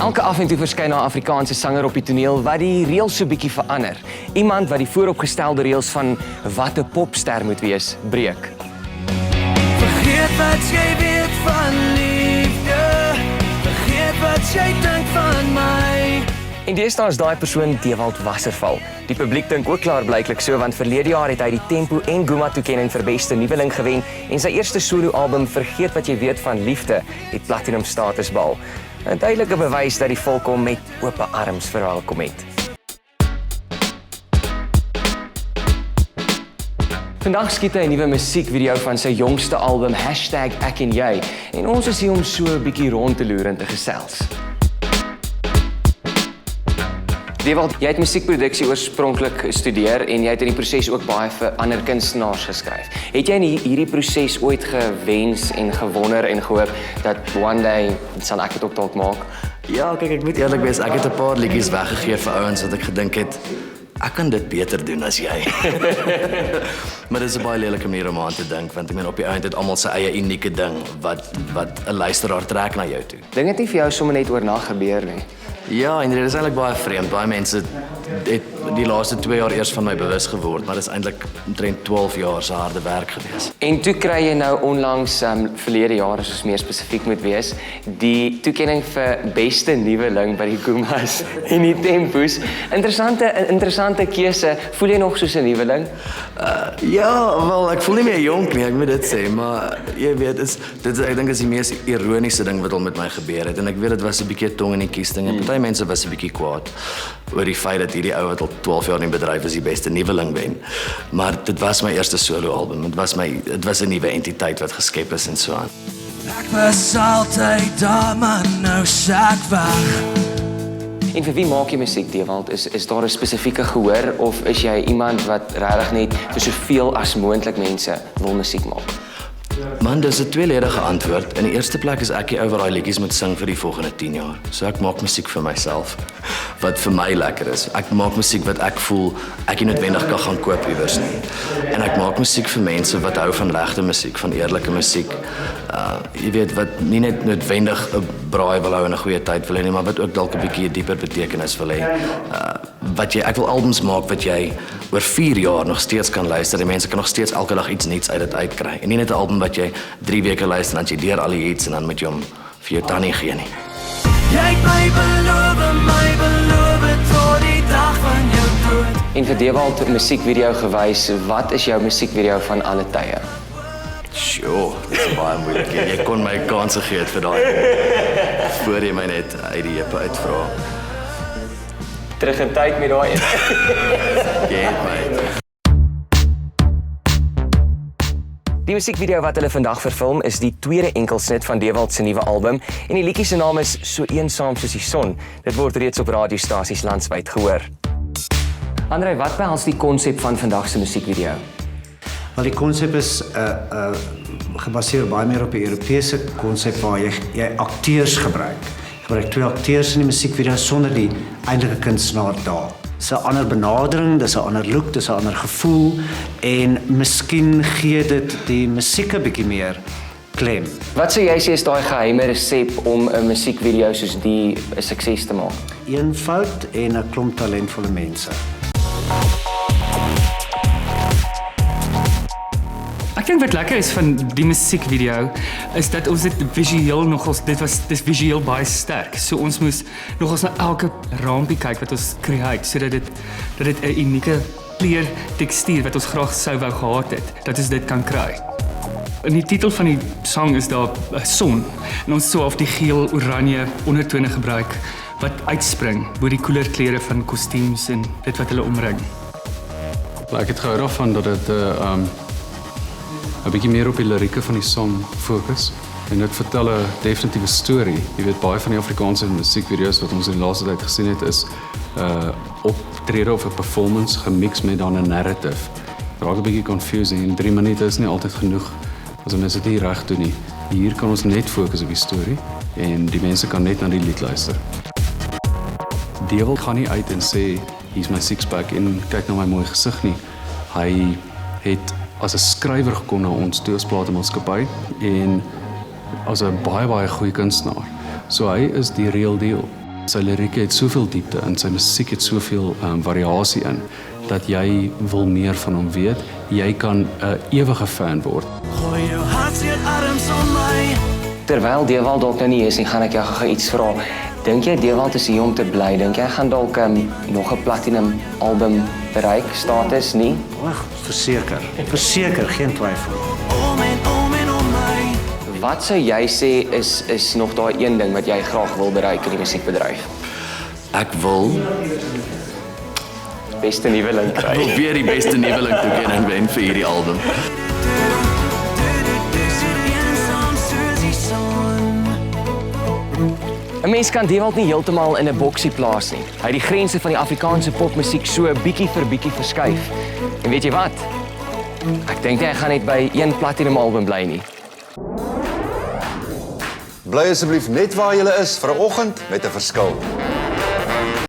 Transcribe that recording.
Elke af en toe verskyn 'n Afrikaanse sanger op die toneel wat die reëls so bietjie verander. Iemand wat die vooropgestelde reëls van wat 'n popster moet wees, breek. Vergeet wat jy weet van liefde. Vergeet wat jy dink van my. En deesdae is daai persoon Dewald Wasserval. Die publiek dink ook klaarblyklik so, want verlede jaar het hy die Tempo en Guma toekenning vir beste nuweling gewen en sy eerste solo-album Vergeet wat jy weet van liefde het platinum status behaal. 'n Duidelike bewys dat die volk hom met oop arms verwelkom het. Vandag skiet hy 'n nuwe musiekvideo van sy jongste album #Ek en Jy en ons is hier om so 'n bietjie rond te loer en te gesels. Dewald, jy het musiekproduksie oorspronklik gestudeer en jy het in die proses ook baie vir ander kunstenaars geskryf. Het jy in hierdie proses ooit gewens en gewonder en gehoop dat one day sal ek dit ook dalk maak? Ja, kyk, ek moet eerlik wees, ek het 'n paar liedjies weggegee vir ouens wat ek gedink het ek kan dit beter doen as jy. Maar dit is 'n baie lelike manier om aan te dink, want ek meen op die einde het almal sy eie unieke ding wat 'n luisteraar trek na jou toe. Dink dit nie vir jou sommer net oornag gebeur nie? Ja, en dit is eintlik baie vreemd. Baie mense het die laaste 2 jaar eers van my bewus geword, maar dit is eintlik omtrent 12 jaar se harde werk gewees. En toe kry jy nou onlangs verlede jaar, as ons meer spesifiek moet wees, die toekenning vir beste nuweling by die Gumas en die Tempos. Interessante keuse. Voel jy nog soos 'n nuweling? Ja, wel, ek voel nie meer jonk nie, ek moet dit sê, maar jy weet, ek dink is die mees ironiese ding wat al met my gebeur het, en ek weet dit was 'n bietjie tong in die kies ding, en party mense was 'n bietjie kwaad oor die feit dat hierdie ou wat al 12 jaar in die bedryf is die beste nuweling wen. Maar dit was my eerste solo-album, dit was 'n nuwe entiteit wat geskep is en so aan. Ek was altyd daar, maar nou sak weg. En vir wie maak jy musiek, Dewald? Is daar 'n spesifieke gehoor of is jy iemand wat regtig net vir soveel as moontlik mense wil musiek maak? Man, dis 'n tweeledige antwoord. In die eerste plek is ek die ou wat daai liedjies moet sing vir die volgende 10 jaar. So ek maak musiek vir myself, wat vir my lekker is. Ek maak musiek wat ek voel ek nie noodwendig kan gaan koop iewers nie. En ek maak musiek vir mense wat hou van regte musiek, van eerlike musiek. Jy weet, wat nie net noodwendig 'n braai wil hou en 'n goeie tyd wil hê nie, maar wat ook dalk 'n bietjie 'n dieper betekenis wil hê. Ek wil albums maak wat jy oor 4 jaar nog steeds kan luister. Die mense kan nog steeds elke dag iets nuuts uit dit uitkry. En nie net 'n album wat jy 3 weke luister en dan jy deur al die hits en dan moet jy hom vir jou tannie gee nie. Jy het my beloof tot die dag van jou dood. En vir Dewald 'n musiekvideo gewys, wat is jou musiekvideo van alle tye? Sjoe, dit is baie moeilik. Jy kon my kans gegee het vir daai. Voor jy my net uit die heupe uitvra. Terug in tyd met daai een. Jy het my. Die musiekvideo wat hulle vandag verfilm is die tweede enkelsnit van Dewald se nuwe album en die liedjie se naam is So eensaam soos die son. Dit word reeds op radiostasies landwyd gehoor. Andrei, wat behels die konsep van vandag se musiekvideo? Wel, die konsep is gebaseer baie meer op die Europese konsep waar jy akteurs gebruik. Jy gebruik 2 akteurs in die musiekvideo sonder die eintlike kunstenaar daar. Dis 'n ander benadering, dis 'n ander look, dis 'n ander gevoel en miskien gee dit die musiek 'n bietjie meer klem. Wat sou jy sê is daai geheime resep om 'n musiekvideo soos die 'n sukses te maak? Eenvoud en 'n klomp talentvolle mense. Ek dink wat lekker is van die musiekvideo is dat ons dit visueel nogals dis visueel baie sterk. So ons moes nogals na elke raampie kyk wat ons create sodat dit 'n unieke kleur tekstuur wat ons graag sou wou gehad het, dat ons dit kan kry. In die titel van die sang is daar 'n son en ons sou of die geel-oranje ondertone gebruik wat uitspring bo die koeler kleure van kostuums en dit wat hulle omring. Ek het gehou daarvan dat dit 'n bietjie meer op die lirieke van die song fokus en dit vertel 'n definitiewe storie. Jy weet, baie van die Afrikaanse musiekvideo's wat ons in die laaste tyd gesien het is optrede of 'n performance gemix met dan 'n narrative. Raak 'n bietjie confusing en 3 minute is nie altyd genoeg as ons dit nie reg doen nie. Hier kan ons net fokus op die storie en die mense kan net na die lied luister. Dewald gaan nie uit en sê hier's my six-pack en kyk na my mooi gesig nie. Hy het as 'n skrywer gekom na ons toe as platemaatskappy en as 'n baie goeie kunstenaar. So hy is die real deal. Sy lirieke het soveel diepte en sy musiek het soveel variasie in dat jy wil meer van hom weet. Jy kan 'n ewige fan word. Gooi jou hartseer arms om my. Terwyl Dewald dalk nou nie is nie, gaan ek jou gou iets vra. Dink jy Dewald is hier om te bly? Dink jy gaan dalk nog 'n platinum album bereik status nie? Wag, verseker, geen twyfel. Om en om my. Wat sou jy sê is nog daai een ding wat jy graag wil bereik in die musiekbedryf? Ek wil Beste nuweling kry. weer die beste nuweling toekenning wen vir hierdie album. Soos die son. 'n Mens kan Dewald nie heeltemal in 'n boksie plaas nie. Hy het die grense van die Afrikaanse popmusiek so bietjie vir bietjie verskuif. En weet jy wat? Ek dink nie hy gaan net by een platinum album bly nie. Bly asseblief net waar jy is vir 'n oggend met 'n verskil.